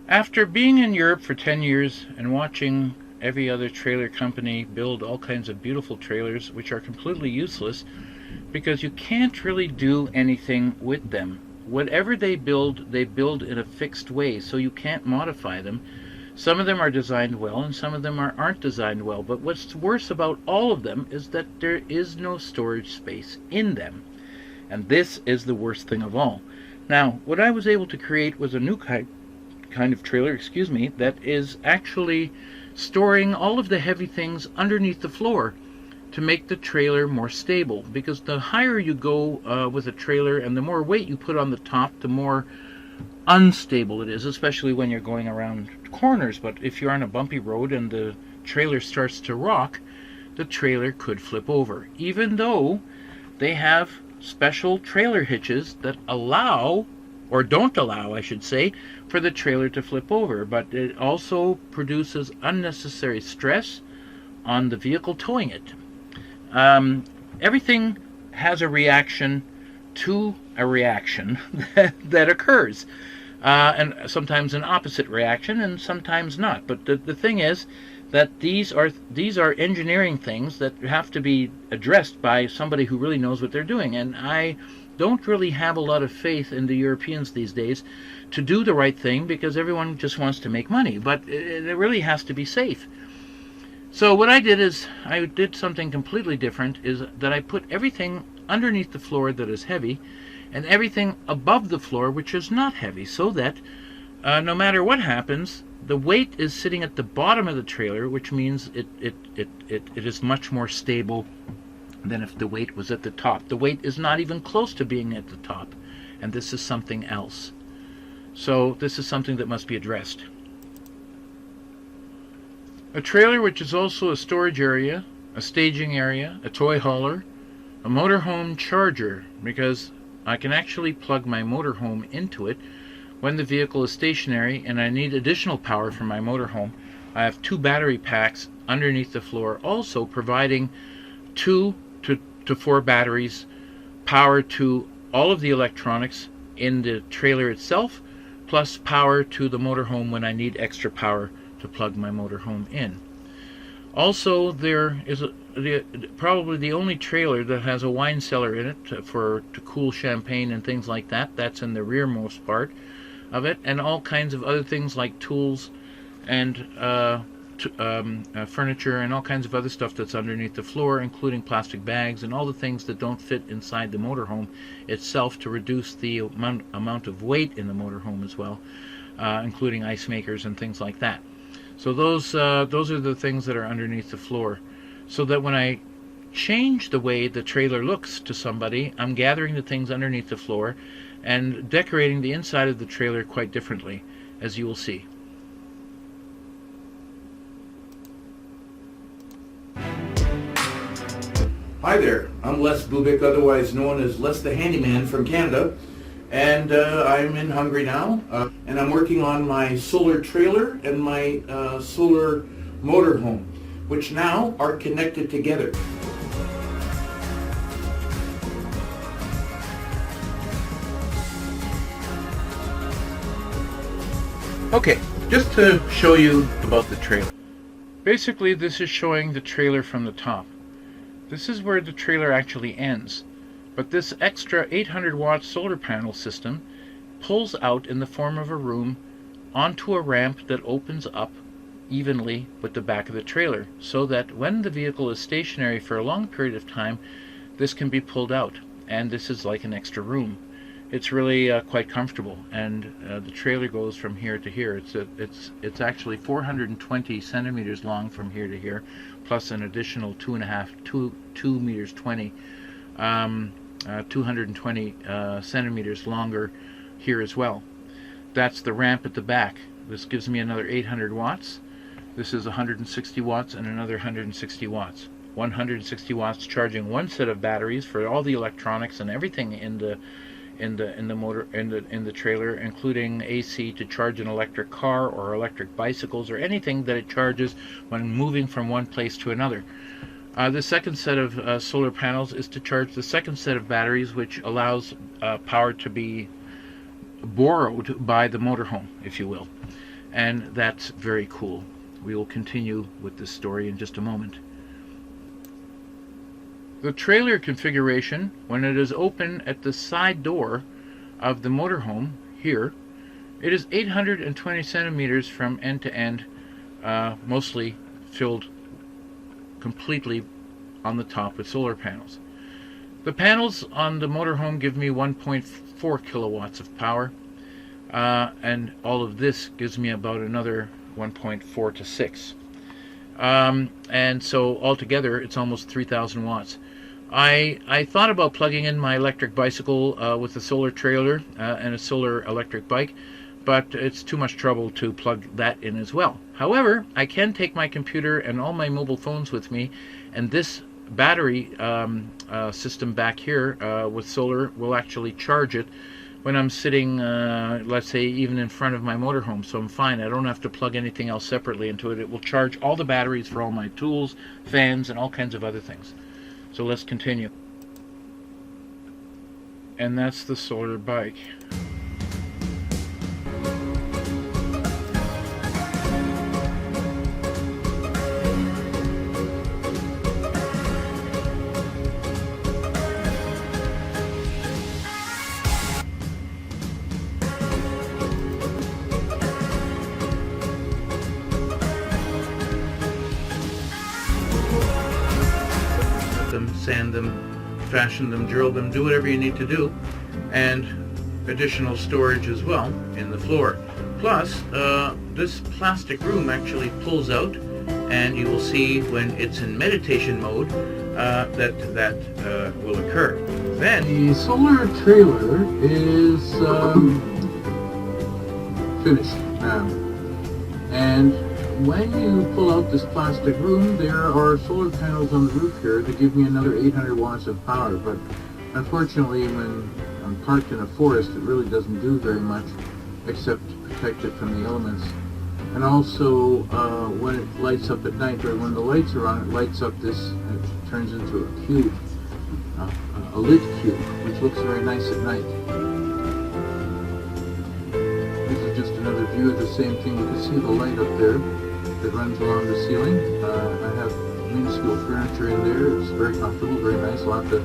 After being in Europe for 10 years and watching every other trailer company build all kinds of beautiful trailers which are completely useless because you can't really do anything with them. Whatever they build in a fixed way, so you can't modify them. Some of them are designed well and some of them aren't designed well, but what's worse about all of them is that there is no storage space in them. And this is the worst thing of all. Now, what I was able to create was a new kind of trailer, that is actually storing all of the heavy things underneath the floor to make the trailer more stable. Because the higher you go with a trailer and the more weight you put on the top, the more unstable it is, especially when you're going around corners. But if you're on a bumpy road and the trailer starts to rock, the trailer could flip over, even though they have special trailer hitches that allow, or don't allow, I should say, for the trailer to flip over. But it also produces unnecessary stress on the vehicle towing it. Everything has a reaction to a reaction that occurs. And sometimes an opposite reaction and sometimes not. But the thing is that these are engineering things that have to be addressed by somebody who really knows what they're doing. And I don't really have a lot of faith in the Europeans these days to do the right thing, because everyone just wants to make money. But it really has to be safe. So what I did is I did something completely different, is that I put everything underneath the floor that is heavy and everything above the floor which is not heavy, so that no matter what happens, the weight is sitting at the bottom of the trailer, which means it is much more stable than if the weight was at the top. The weight is not even close to being at the top, and this is something else. So this is something that must be addressed. A trailer which is also a storage area, a staging area, a toy hauler, a motorhome charger, because I can actually plug my motorhome into it when the vehicle is stationary and I need additional power for my motorhome. I have 2 battery packs underneath the floor, also providing 2 to 4 batteries, power to all of the electronics in the trailer itself, plus power to the motorhome when I need extra power to plug my motorhome in. Also, there is probably the only trailer that has a wine cellar in it to cool champagne and things like that. That's in the rearmost part of it, and all kinds of other things like tools and furniture and all kinds of other stuff that's underneath the floor, including plastic bags and all the things that don't fit inside the motorhome itself, to reduce the amount of weight in the motorhome as well, including ice makers and things like that. So those are the things that are underneath the floor, so that when I change the way the trailer looks to somebody, I'm gathering the things underneath the floor and decorating the inside of the trailer quite differently, as you will see. Hi there, I'm Les Bubik, otherwise known as Les the Handyman from Canada, and I'm in Hungary now, and I'm working on my solar trailer and my solar motorhome, which now are connected together. Okay, just to show you about the trailer. Basically, this is showing the trailer from the top. This is where the trailer actually ends. But this extra 800 watt solar panel system pulls out in the form of a room onto a ramp that opens up evenly with the back of the trailer, so that when the vehicle is stationary for a long period of time, this can be pulled out, and this is like an extra room. It's really quite comfortable, and the trailer goes from here to here. It's actually 420 centimeters long from here to here, plus an additional 2 meters 20, 220 centimeters longer here as well. That's the ramp at the back. This gives me another 800 watts. This is 160 watts and another 160 watts. 160 watts charging one set of batteries for all the electronics and everything in the trailer, including AC to charge an electric car or electric bicycles or anything that it charges when moving from one place to another. The second set of solar panels is to charge the second set of batteries, which allows power to be borrowed by the motorhome, if you will. and that's very cool. We will continue with this story in just a moment. The trailer configuration, when it is open at the side door of the motorhome here, it is 820 centimeters from end to end, mostly filled completely on the top with solar panels. The panels on the motorhome give me 1.4 kilowatts of power, and all of this gives me about another 1.4 to 6. And so altogether it's almost 3,000 watts. I thought about plugging in my electric bicycle with a solar trailer and a solar electric bike, but it's too much trouble to plug that in as well. However, I can take my computer and all my mobile phones with me, and this battery system back here with solar will actually charge it when I'm sitting, let's say, even in front of my motorhome. So I'm fine. I don't have to plug anything else separately into it. It will charge all the batteries for all my tools, fans, and all kinds of other things. So let's continue. And that's the solar bike. Sand them, fashion them, drill them, do whatever you need to do, and additional storage as well in the floor. Plus, this plastic room actually pulls out, and you will see when it's in meditation mode that will occur. Then the solar trailer is finished now, and when you pull out this plastic room, there are solar panels on the roof here that give me another 800 watts of power, but unfortunately when I'm parked in a forest it really doesn't do very much except protect it from the elements. And also when it lights up at night, or when the lights are on, it lights up this, it turns into a cube, a lit cube, which looks very nice at night. This is just another view of the same thing. You can see the light up there that runs along the ceiling. I have minuscule furniture in there. It's very comfortable, very nice. I'll have to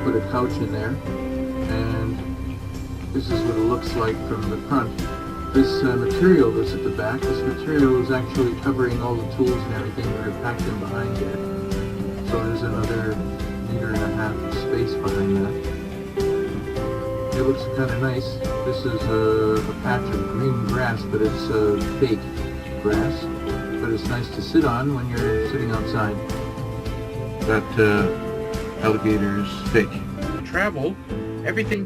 put a couch in there. And this is what it looks like from the front. This material that's at the back, this material is actually covering all the tools and everything that are packed in behind here. So there's another 1.5 meters of space behind that. It looks kind of nice. This is a patch of green grass, but it's fake grass. But it's nice to sit on when you're sitting outside. That alligator is fake. Travel, everything